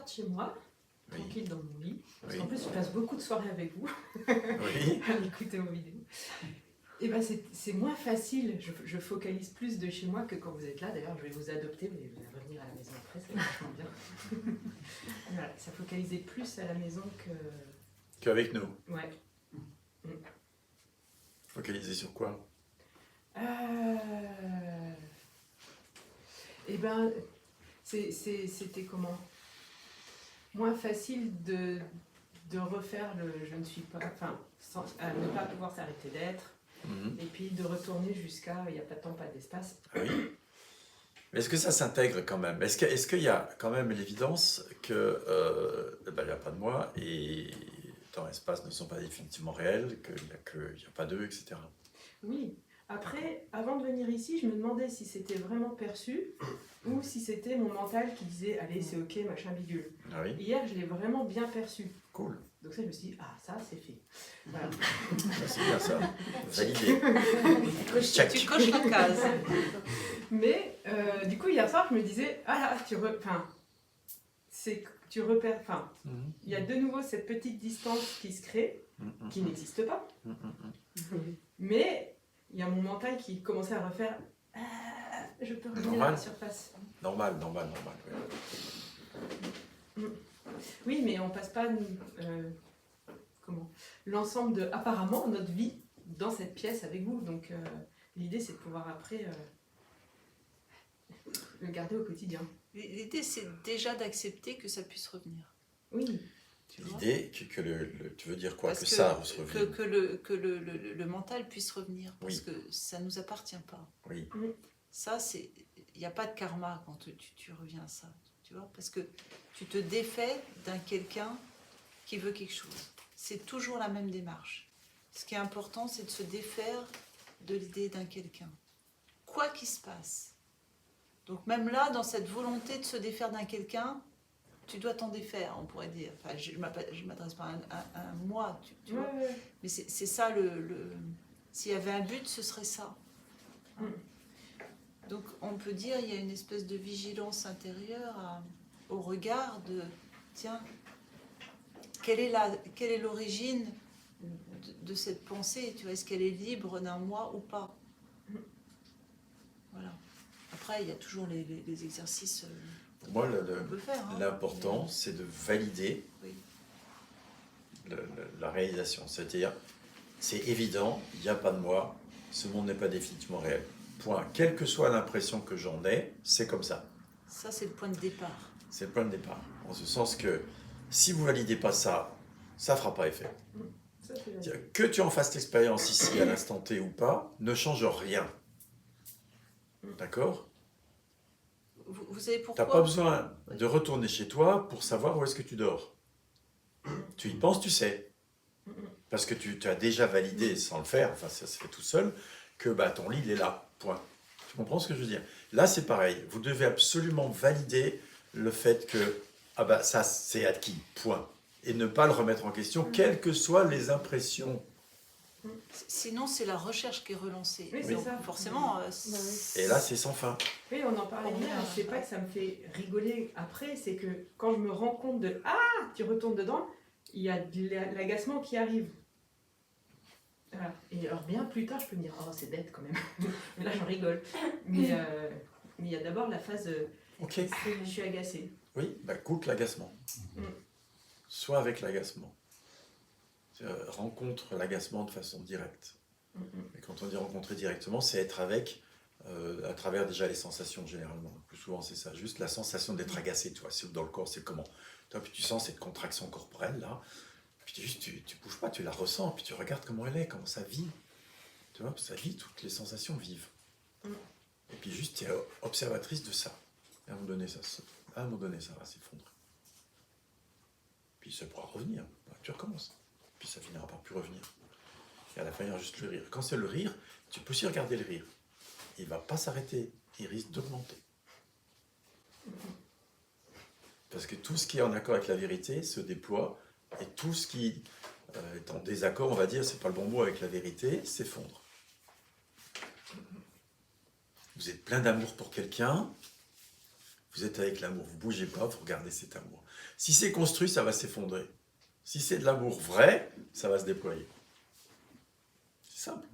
sorte chez moi, Oui. tranquille dans mon lit, parce Oui. qu'en plus je passe beaucoup de soirées avec vous, Oui. à écouter vos vidéos. Et ben c'est moins facile, je focalise plus de chez moi que quand vous êtes là. D'ailleurs, je vais vous adopter, vous allez revenir à la maison après, c'est vachement bien. Voilà, ça focalisait plus à la maison que... Qu'avec nous. Ouais. Focaliser sur quoi? Eh ben, c'était comment? Moins facile de refaire le je ne suis pas, enfin, à ne pas pouvoir s'arrêter d'être, et puis de retourner jusqu'à il n'y a pas de temps, pas d'espace. Ah oui. Mais est-ce que ça s'intègre quand même? Est-ce qu'il y a quand même l'évidence que il n'y a pas de moi et temps et espace ne sont pas définitivement réels, qu'il n'y a pas d'eux, etc. Oui. Après, avant de venir ici, je me demandais si c'était vraiment perçu ou si c'était mon mental qui disait allez, c'est ok, machin bidule. Ah oui. Hier, je l'ai vraiment bien perçu. Cool. Donc ça, je me suis dit, ah, ça, c'est fait. Voilà. C'est bien ça. Validé. Check. Tu coches la case. Mais du coup, hier soir, je me disais, ah là, tu repères, enfin, il y a de nouveau cette petite distance qui se crée, qui n'existe pas. Mais il y a mon mental qui commençait à refaire, ah, je peux revenir à la surface. Normal. Oui. Oui, mais on passe pas l'ensemble de apparemment notre vie dans cette pièce avec vous. Donc l'idée c'est de pouvoir après le garder au quotidien. L'idée, c'est déjà d'accepter que ça puisse revenir. Oui. L'idée que tu veux dire quoi? Parce que ça revienne. Que le mental puisse revenir. Parce Oui. que ça ne nous appartient pas. Oui. Ça, il n'y a pas de karma quand tu reviens à ça. Tu vois, parce que tu te défais d'un quelqu'un qui veut quelque chose. C'est toujours la même démarche. Ce qui est important, c'est de se défaire de l'idée d'un quelqu'un. Quoi qu'il se passe. Donc même là, dans cette volonté de se défaire d'un quelqu'un, tu dois t'en défaire, on pourrait dire. Enfin, je ne m'adresse pas à un moi, tu vois. Ouais. Mais c'est ça, s'il y avait un but, ce serait ça. Donc on peut dire il y a une espèce de vigilance intérieure au regard de, tiens, quelle est l'origine de cette pensée, tu vois, est-ce qu'elle est libre d'un moi ou pas? Voilà. Après, il y a toujours les exercices Pour moi, qu'on peut faire. l'important, c'est de valider la réalisation. C'est-à-dire, c'est évident, il n'y a pas de moi, ce monde n'est pas définitivement réel. Point. Quelle que soit l'impression que j'en ai, c'est comme ça. Ça, c'est le point de départ. C'est le point de départ. En ce sens que si vous ne validez pas ça, ça ne fera pas effet. Que tu en fasses l'expérience ici à l'instant T ou pas, ne change rien. D'accord? Vous savez Tu pourquoi? n'as pas besoin de retourner chez toi pour savoir où est-ce que tu dors. Tu y penses, tu sais. Parce que tu as déjà validé sans le faire, enfin ça se fait tout seul, que ton lit il est là. Point. Tu comprends ce que je veux dire? Là c'est pareil. Vous devez absolument valider le fait que ça c'est acquis. Point. Et ne pas le remettre en question, quelles que soient les impressions. Sinon, c'est la recherche qui est relancée. Oui, c'est donc, ça. forcément. Et là, c'est sans fin. Oui, on en parlait hier. C'est pas que ça me fait rigoler après, c'est que quand je me rends compte de ah, tu retournes dedans, il y a de l'agacement qui arrive. Voilà. Et alors bien plus tard, je peux me dire oh c'est bête quand même. Mais là, j'en rigole. Mais il y a d'abord la phase Ok. je suis agacée. Oui, goûte l'agacement. Sois avec l'agacement. Rencontre l'agacement de façon directe. Et quand on dit rencontrer directement, c'est être avec, à travers déjà les sensations généralement. Le plus souvent c'est ça, juste la sensation d'être agacé, tu vois, c'est dans le corps, c'est comment. Toi, puis tu sens cette contraction corporelle là, puis tu bouges pas, tu la ressens, puis tu regardes comment elle est, comment ça vit. Tu vois, ça vit, toutes les sensations vivent. Et puis juste tu es observatrice de ça. Et à un moment donné, ça va s'effondrer. Puis ça pourra revenir, tu recommences. Puis ça finira par plus revenir. Et à la fin, il y aura juste le rire. Quand c'est le rire, tu peux aussi regarder le rire. Il ne va pas s'arrêter, il risque d'augmenter. Parce que tout ce qui est en accord avec la vérité se déploie, et tout ce qui est en désaccord, on va dire, c'est pas le bon mot, avec la vérité, s'effondre. Vous êtes plein d'amour pour quelqu'un, Vous êtes avec l'amour, vous bougez pas, vous regardez cet amour. Si c'est construit, ça va s'effondrer. Si c'est de l'amour vrai, ça va se déployer. C'est simple.